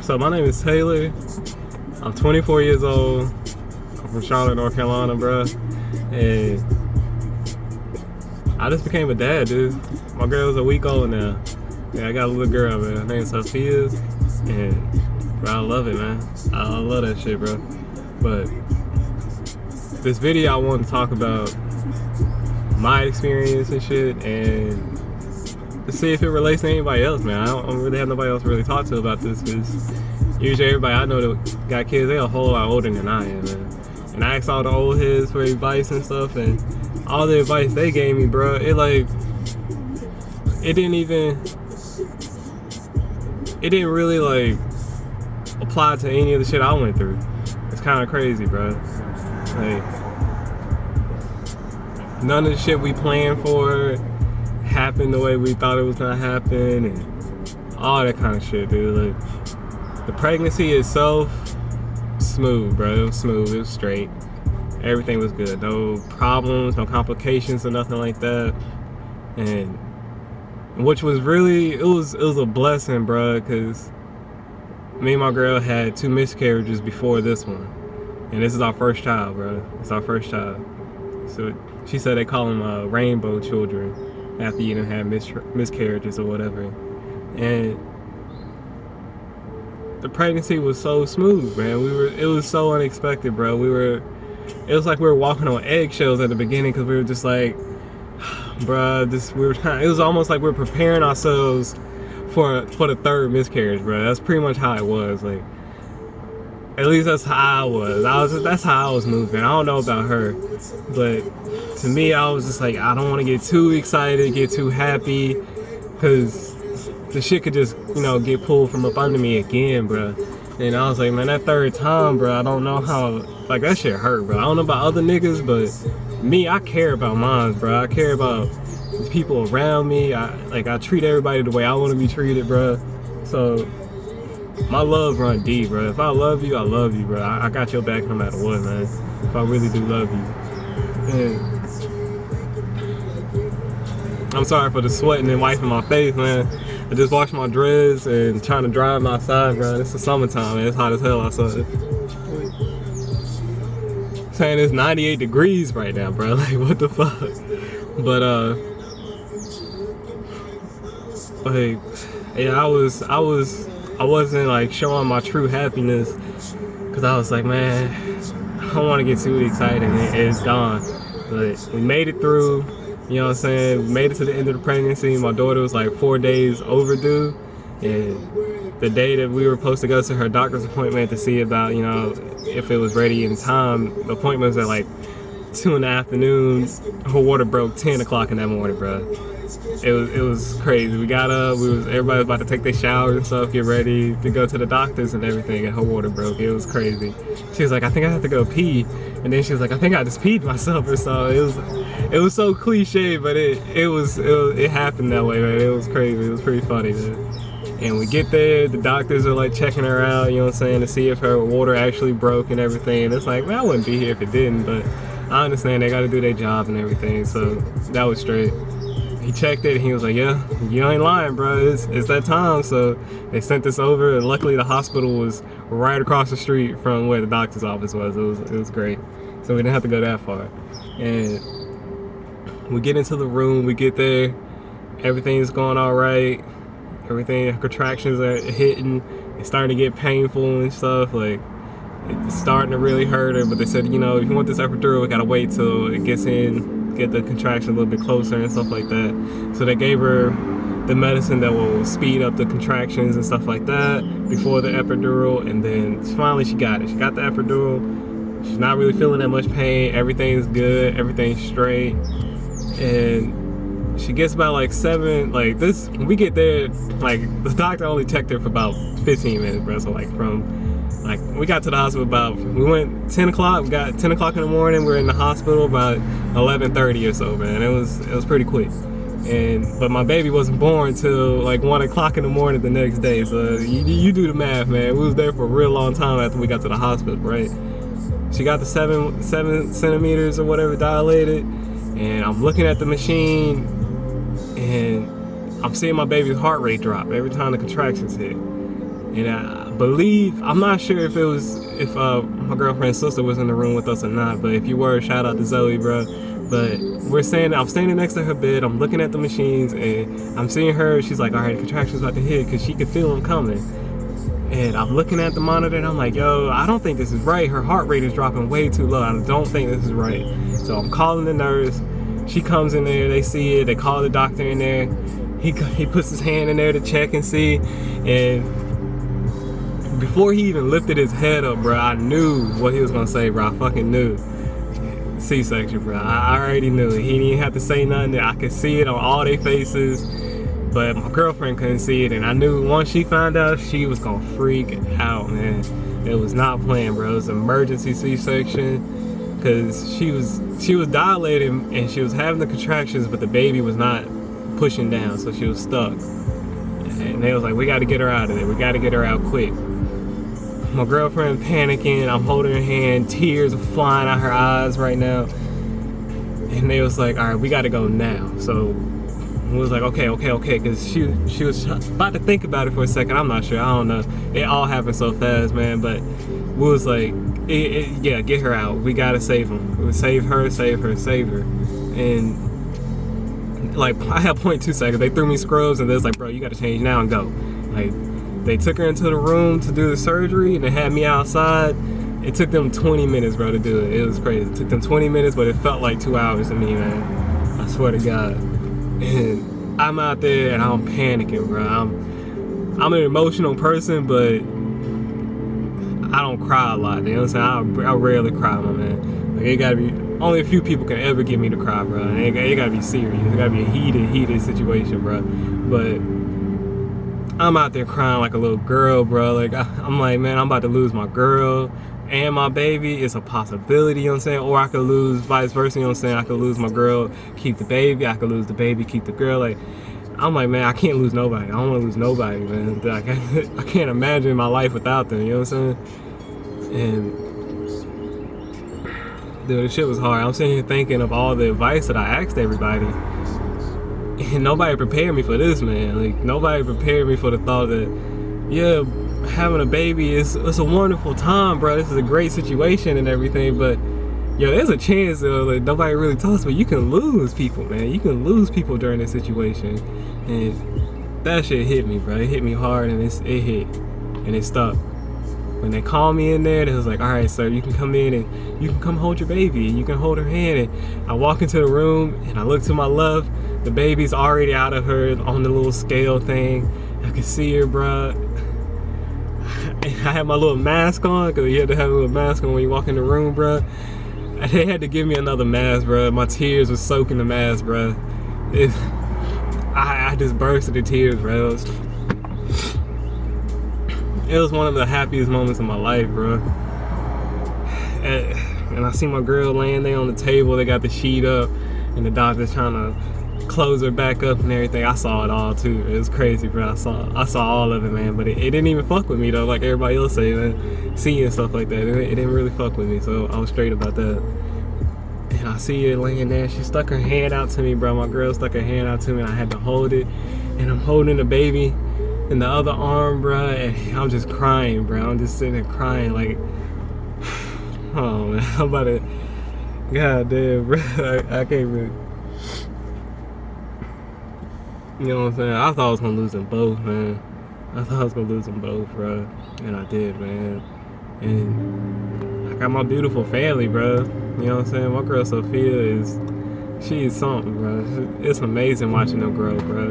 So my name is Taylor. I'm 24 years old. I'm from Charlotte, North Carolina, bro. And I just became a dad, dude. My girl's a week old now. Yeah, I got a little girl, man. Her name's Sophia. And bro, I love it, man. I love that shit, bro. But this video, I want to talk about my experience and shit, and to see if it relates to anybody else, man. I don't really have nobody else to really talk to about this, because usually everybody I know that got kids, they're a whole lot older than I am, man. And I asked all the old heads for advice and stuff, and all the advice they gave me, bro, it didn't really like apply to any of the shit I went through. It's kind of crazy, bro. Like, none of the shit we planned for happened the way we thought it was gonna happen, and all that kind of shit, dude. Like, the pregnancy itself, smooth, bro. It was smooth. It was straight. Everything was good. No problems, no complications, or nothing like that. And which was really, it was a blessing, bro, because me and my girl had 2 miscarriages before this one, and this is our first child, bro. It's our first child. So she said they call them rainbow children after you done had miscarriages or whatever. And the pregnancy was so smooth, man. It was so unexpected, bro. It was like we were walking on eggshells at the beginning, because we were just like, bruh, it was almost like we were preparing ourselves for the 3rd miscarriage, bro. That's pretty much how it was. Like, at least that's how I was. That's how I was moving. I don't know about her, but to me, I was just like, I don't want to get too excited, get too happy, because the shit could just, get pulled from up under me again, bro. And I was like, man, that 3rd time, bro, I don't know how, like, that shit hurt, bro. I don't know about other niggas, but me, I care about mine, bro. I care about the people around me. I treat everybody the way I want to be treated, bro. So my love run deep, bro. If I love you, I love you, bro. I got your back no matter what, man. If I really do love you. And I'm sorry for the sweating and wiping my face, man. I just washed my dreads and trying to dry them outside, bro. It's the summertime, man. It's hot as hell outside. Saying it's 98 degrees right now, bro. Like, what the fuck? But like, yeah, I wasn't like showing my true happiness, because I was like, man, I don't want to get too excited, and it's gone. But we made it through. You know what I'm saying? We made it to the end of the pregnancy. My daughter was like 4 days overdue, and the day that we were supposed to go to her doctor's appointment to see about, if it was ready in time, the appointment was at like 2 in the afternoon. Her water broke 10 o'clock in that morning, bro. It was crazy. We got up, everybody was about to take their showers and stuff, get ready to go to the doctors and everything, and her water broke. It was crazy. She was like, I think I have to go pee. And then she was like, I think I just peed myself or so. It was so cliche, but it happened that way, man. It was crazy. It was pretty funny, man. And we get there, the doctors are like checking her out, you know what I'm saying, to see if her water actually broke and everything. And it's like, man, I wouldn't be here if it didn't, but I understand they gotta do their job and everything, so that was straight. He checked it and he was like, yeah, you ain't lying, bro. It's that time. So they sent us over, and luckily the hospital was right across the street from where the doctor's office was. It was great. So we didn't have to go that far. And we get into the room, we get there, everything's going all right. Everything, contractions are hitting, it's starting to get painful and stuff. Like, it's starting to really hurt her, but they said, if you want this epidural, we gotta wait till it gets in, get the contraction a little bit closer and stuff like that. So they gave her the medicine that will speed up the contractions and stuff like that before the epidural, and then finally she got it. She got the epidural. She's not really feeling that much pain. Everything's good, everything's straight. And she gets about like 7, like this, when we get there, like the doctor only checked her for about 15 minutes, bro. So like we got to the hospital we went 10 o'clock, we got 10 o'clock in the morning, we were in the hospital about 11:30 or so, man. It was pretty quick. But my baby wasn't born till like 1 o'clock in the morning the next day. So you do the math, man. We was there for a real long time after we got to the hospital, right? She got the 7 centimeters or whatever dilated, and I'm looking at the machine, and I'm seeing my baby's heart rate drop every time the contractions hit. And believe, I'm not sure if my girlfriend's sister was in the room with us or not, but if you were, shout out to Zoe, bro. But I'm standing next to her bed, I'm looking at the machines, and I'm seeing her, she's like, all right, the contraction's about to hit, because she could feel them coming. And I'm looking at the monitor, and I'm like, yo, I don't think this is right. Her heart rate is dropping way too low. I don't think this is right. So I'm calling the nurse. She comes in there, they see it, they call the doctor in there. He puts his hand in there to check and see, and before he even lifted his head up, bro, I knew what he was gonna say, bro. I fucking knew. C-section, bro. I already knew it. He didn't even have to say nothing. I could see it on all their faces, but my girlfriend couldn't see it, and I knew once she found out, she was gonna freak out, man. It was not playing, bro. It was an emergency C-section, because she was dilating and she was having the contractions, but the baby was not pushing down, so she was stuck. And they was like, we got to get her out of there. We got to get her out quick. My girlfriend panicking. I'm holding her hand. Tears are flying out her eyes right now. And they was like, all right, we got to go now. So we was like, okay, because she was about to think about it for a second. I'm not sure. I don't know. It all happened so fast, man. But we was like, yeah, get her out. We got to save him. Save her. And like, I had 0.2 seconds. They threw me scrubs, and they was like, bro, you got to change now and go. Like, they took her into the room to do the surgery, and they had me outside. It took them 20 minutes, bro, to do it. It was crazy. It took them 20 minutes, but it felt like 2 hours to me, man. I swear to God. And I'm out there, and I'm panicking, bro. I'm an emotional person, but I don't cry a lot. You know what I'm saying? I rarely cry, my man. Like, it gotta be, only a few people can ever get me to cry, bro. And it gotta be serious. It gotta be a heated situation, bro. But I'm out there crying like a little girl, bro. Like, I'm like, man, I'm about to lose my girl and my baby. It's a possibility, you know what I'm saying? Or I could lose vice versa, you know what I'm saying? I could lose my girl, keep the baby. I could lose the baby, keep the girl. Like, I'm like, man, I can't lose nobody. I don't want to lose nobody, man. Like, I can't imagine my life without them, you know what I'm saying? And dude, this shit was hard. I'm sitting here thinking of all the advice that I asked everybody. And nobody prepared me for this, man. Like, nobody prepared me for the thought that, yeah, having a baby it's a wonderful time, bro. This is a great situation and everything, but yo, there's a chance though, like, nobody really tells us, but you can lose people, man. You can lose people during this situation. And that shit hit me, bro. It hit me hard, and it hit. And it stuck. When they called me in there, they was like, all right, sir, you can come in and you can come hold your baby, and you can hold her hand. And I walk into the room, and I look to my left. The baby's already out of her on the little scale thing. I can see her, bro. I had my little mask on, because you had to have a little mask on when you walk in the room, bro. And they had to give me another mask, bro. My tears were soaking the mask, bro. I just burst into tears, bro. It was one of the happiest moments of my life, bro. And I see my girl laying there on the table. They got the sheet up, and the doctor's trying to close her back up and everything. I saw it all too. It was crazy, bro. I saw all of it, man. But it didn't even fuck with me though, like everybody else say, man. Seeing stuff like that, it didn't really fuck with me. So I was straight about that. And I see her laying there. She stuck her hand out to me, bro. My girl stuck her hand out to me, and I had to hold it. And I'm holding the baby in the other arm, bro. And I'm just crying, bro. I'm just sitting there crying, like, oh man, I'm about to, god damn, bro. I can't really. You know what I'm saying? I thought I was gonna lose them both, man. I thought I was gonna lose them both, bro. And I did, man. And I got my beautiful family, bro. You know what I'm saying? My girl Sophia she's something, bro. It's amazing watching them grow, bro.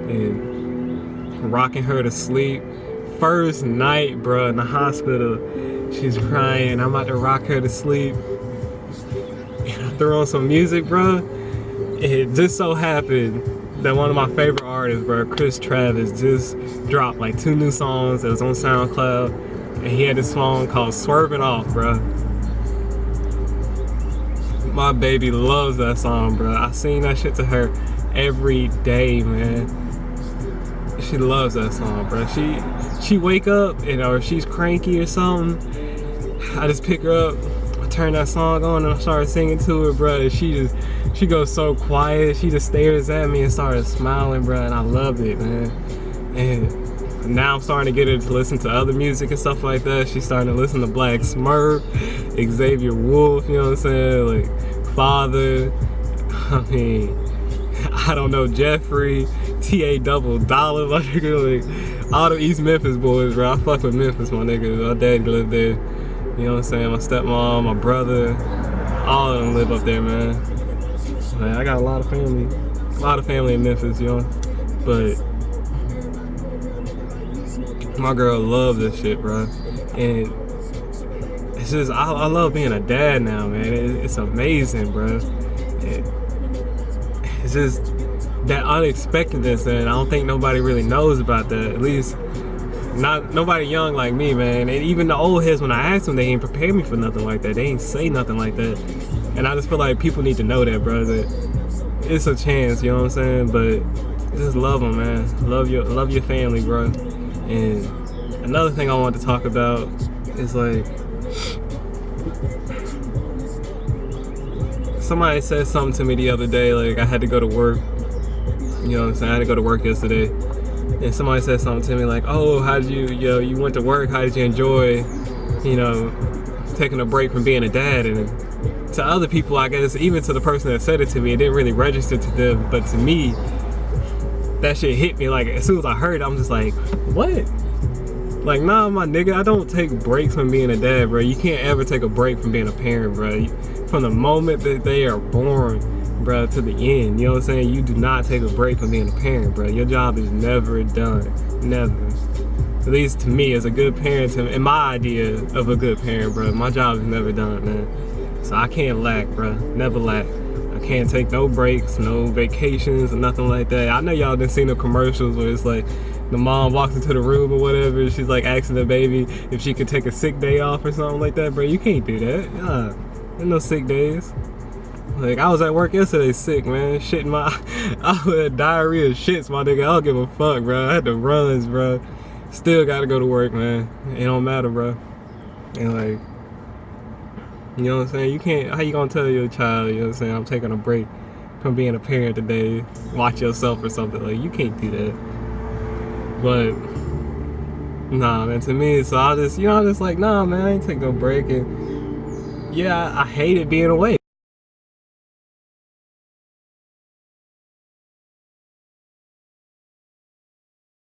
And rocking her to sleep. First night, bro, in the hospital, she's crying. I'm about to rock her to sleep. And I threw on some music, bro. It just so happened that one of my favorite artists, bro, Chris Travis, just dropped like 2 new songs that was on SoundCloud, and he had this song called Swerving Off, bro. My baby loves that song, bro. I sing that shit to her every day, man. She loves that song, bro. She wake up, and or if she's cranky or something, I just pick her up, I turn that song on, and I start singing to her, bro. And she goes so quiet. She just stares at me and starts smiling, bro. And I love it, man. And now I'm starting to get her to listen to other music and stuff like that. She's starting to listen to Black Smurf, Xavier Wolf, you know what I'm saying? Like Father, I mean, I don't know, Jeffrey, T.A. Double Dollar, my nigga, like all the East Memphis boys, bro. I fuck with Memphis, my nigga. My dad lived there. You know what I'm saying? My stepmom, my brother, all of them live up there, man. Man, I got a lot of family in Memphis, you know. But my girl love this shit, bro. And it's just, I love being a dad now, man. It's amazing, bro. It's just that unexpectedness, and I don't think nobody really knows about that. At least nobody young like me, man. And even the old heads, when I asked them, they ain't prepare me for nothing like that. They ain't say nothing like that. And I just feel like people need to know that, bro, that it's a chance, you know what I'm saying? But just love them, man. Love your family, bro. And another thing I want to talk about is like, somebody said something to me the other day, like I had to go to work, you know what I'm saying? I had to go to work yesterday. And somebody said something to me like, oh, how did you went to work, how did you enjoy, taking a break from being a dad? And to other people, I guess, even to the person that said it to me, it didn't really register to them. But to me, that shit hit me. Like, as soon as I heard it, I'm just like, what? Like, nah, my nigga, I don't take breaks from being a dad, bro. You can't ever take a break from being a parent, bro. From the moment that they are born, bro, to the end, you know what I'm saying? You do not take a break from being a parent, bro. Your job is never done. Never. At least to me, as a good parent, and my idea of a good parent, bro, my job is never done, man. So I can't lack, bro. Never lack. I can't take no breaks, no vacations, or nothing like that. I know y'all done seen the commercials where it's like the mom walks into the room or whatever, she's like asking the baby if she could take a sick day off or something like that, bro. You can't do that. Nah, there's no sick days. Like, I was at work yesterday sick, man. Shit, I had diarrhea shits, my nigga. I don't give a fuck, bro. I had the runs, bro. Still gotta go to work, man. It don't matter, bro. And like, you know what I'm saying? You can't, how you gonna tell your child, you know what I'm saying, I'm taking a break from being a parent today, watch yourself or something? Like, you can't do that. But, nah, man, to me, so I just, I'm just like, nah, man, I ain't take no break. And yeah, I hated being away.